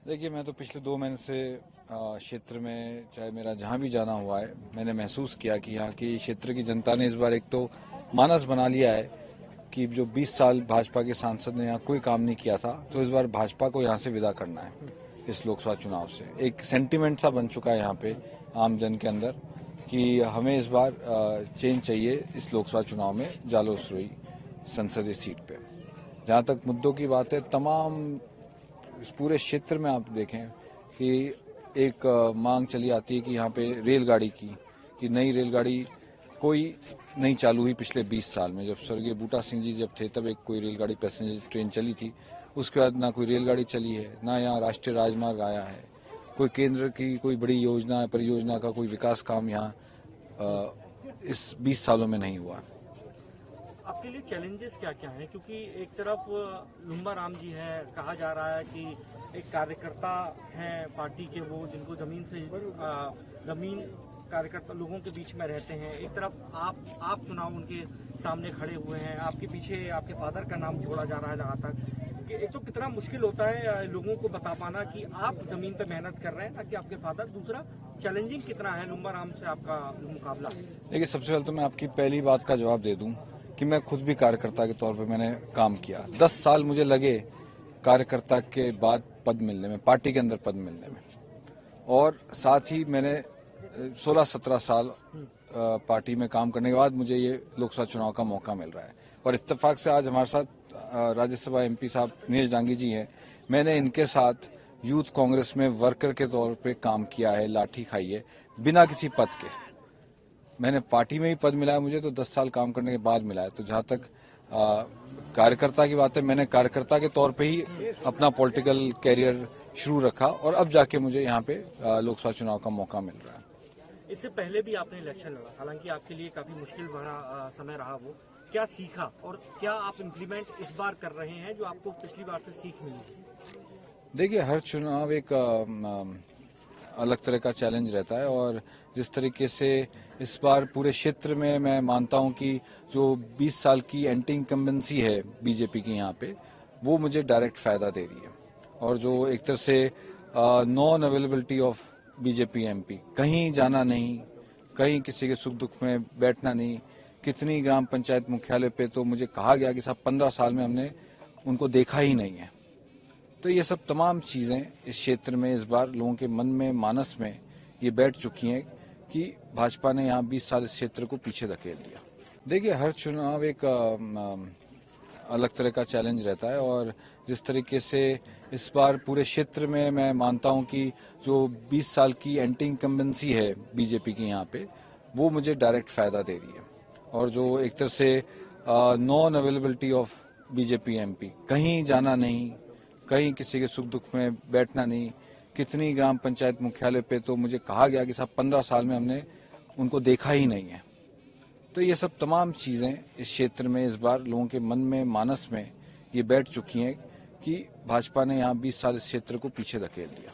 देखिए, मैं तो पिछले 2 महीने से क्षेत्र में चाहे मेरा जहां भी जाना हुआ है, मैंने महसूस किया कि यहाँ की क्षेत्र की जनता ने इस बार एक तो मानस बना लिया है कि जो 20 साल भाजपा के सांसद ने यहाँ कोई काम नहीं किया था, तो इस बार भाजपा को यहाँ से विदा करना है इस लोकसभा चुनाव से। एक सेंटिमेंट सा बन चुका है यहाँ पे आम जन के अंदर कि हमें इस बार चेंज चाहिए इस लोकसभा चुनाव में जालोसरोई संसदीय सीट पे। जहाँ तक मुद्दों की बात है, तमाम इस पूरे क्षेत्र में आप देखें कि एक मांग चली आती है कि यहाँ पे रेलगाड़ी की कि नई रेलगाड़ी कोई नहीं चालू हुई पिछले 20 साल में। जब स्वर्गीय बूटा सिंह जी जब थे तब एक कोई रेलगाड़ी पैसेंजर ट्रेन चली थी, उसके बाद ना कोई रेलगाड़ी चली है, ना यहाँ राष्ट्रीय राजमार्ग आया है, कोई केंद्र की कोई बड़ी योजना परियोजना का कोई विकास काम यहाँ इस 20 सालों में नहीं हुआ। आपके लिए चैलेंजेस क्या क्या हैं, क्योंकि एक तरफ लुम्बा राम जी हैं, कहा जा रहा है कि एक कार्यकर्ता हैं पार्टी के, वो जिनको जमीन कार्यकर्ता लोगों के बीच में रहते हैं। एक तरफ आप चुनाव उनके सामने खड़े हुए हैं, आपके पीछे आपके फादर का नाम जोड़ा जा रहा है लगातार। एक तो कितना मुश्किल होता है लोगों को बता पाना कि आप जमीन पर मेहनत कर रहे हैं ताकि आपके फादर, दूसरा चैलेंजिंग कितना है लुम्बा राम से आपका मुकाबला। देखिए, सबसे पहले तो मैं आपकी पहली बात का जवाब दे दूं कि मैं खुद भी कार्यकर्ता के तौर पे मैंने काम किया। 10 साल मुझे लगे कार्यकर्ता के बाद पद मिलने में, पार्टी के अंदर पद मिलने में, और साथ ही मैंने 16-17 साल पार्टी में काम करने के बाद मुझे ये लोकसभा चुनाव का मौका मिल रहा है। और इत्तेफाक से आज हमारे साथ राज्यसभा एमपी साहब नीरज डांगी जी हैं। मैंने इनके साथ यूथ कांग्रेस में वर्कर के तौर पे काम किया है, लाठी खाई है, बिना किसी पद के। मैंने पार्टी में ही पद मिला है मुझे, तो 10 साल काम करने के बाद मिला है। तो जहां तक कार्यकर्ता की बात है, मैंने कार्यकर्ता के तौर पे ही अपना पॉलिटिकल कैरियर शुरू रखा और अब जाके मुझे यहाँ पे लोकसभा चुनाव का मौका मिल रहा है। इससे पहले भी आपने इलेक्शन लड़ा, हालांकि आपके लिए काफी मुश्किल भरा समय रहा वो। क्या सीखा और क्या आप इम्प्लीमेंट इस बार कर रहे हैं जो आपको पिछली बार से सीख मिली थी? देखिए, हर चुनाव एक अलग तरह का चैलेंज रहता है, और जिस तरीके से इस बार पूरे क्षेत्र में मैं मानता हूं कि जो 20 साल की एंटी इनकम्बेंसी है बीजेपी की यहाँ पे, वो मुझे डायरेक्ट फायदा दे रही है। और जो एक तरह से non availability of BJP MP, कहीं जाना नहीं, कहीं किसी के सुख दुख में बैठना नहीं, कितनी ग्राम पंचायत मुख्यालय पे तो मुझे कहा गया कि साहब 15 साल में हमने उनको देखा ही नहीं है। तो ये सब तमाम चीजें इस क्षेत्र में इस बार लोगों के मन में, मानस में ये बैठ चुकी हैं कि भाजपा ने यहाँ 20 साल इस क्षेत्र को पीछे धकेल दिया। देखिए, हर चुनाव एक अलग तरह का चैलेंज रहता है, और जिस तरीके से इस बार पूरे क्षेत्र में मैं मानता हूं कि जो 20 साल की एंटी इनकम्बेंसी है बीजेपी की यहाँ पे, वो मुझे डायरेक्ट फायदा दे रही है। और जो एक तरह से non availability of BJP MP, कहीं जाना नहीं, कहीं किसी के सुख दुख में बैठना नहीं, कितनी ग्राम पंचायत मुख्यालय पे तो मुझे कहा गया कि साहब 15 साल में हमने उनको देखा ही नहीं है। तो ये सब तमाम चीजें इस क्षेत्र में इस बार लोगों के मन में, मानस में ये बैठ चुकी हैं कि भाजपा ने यहाँ 20 साल इस क्षेत्र को पीछे धकेल दिया।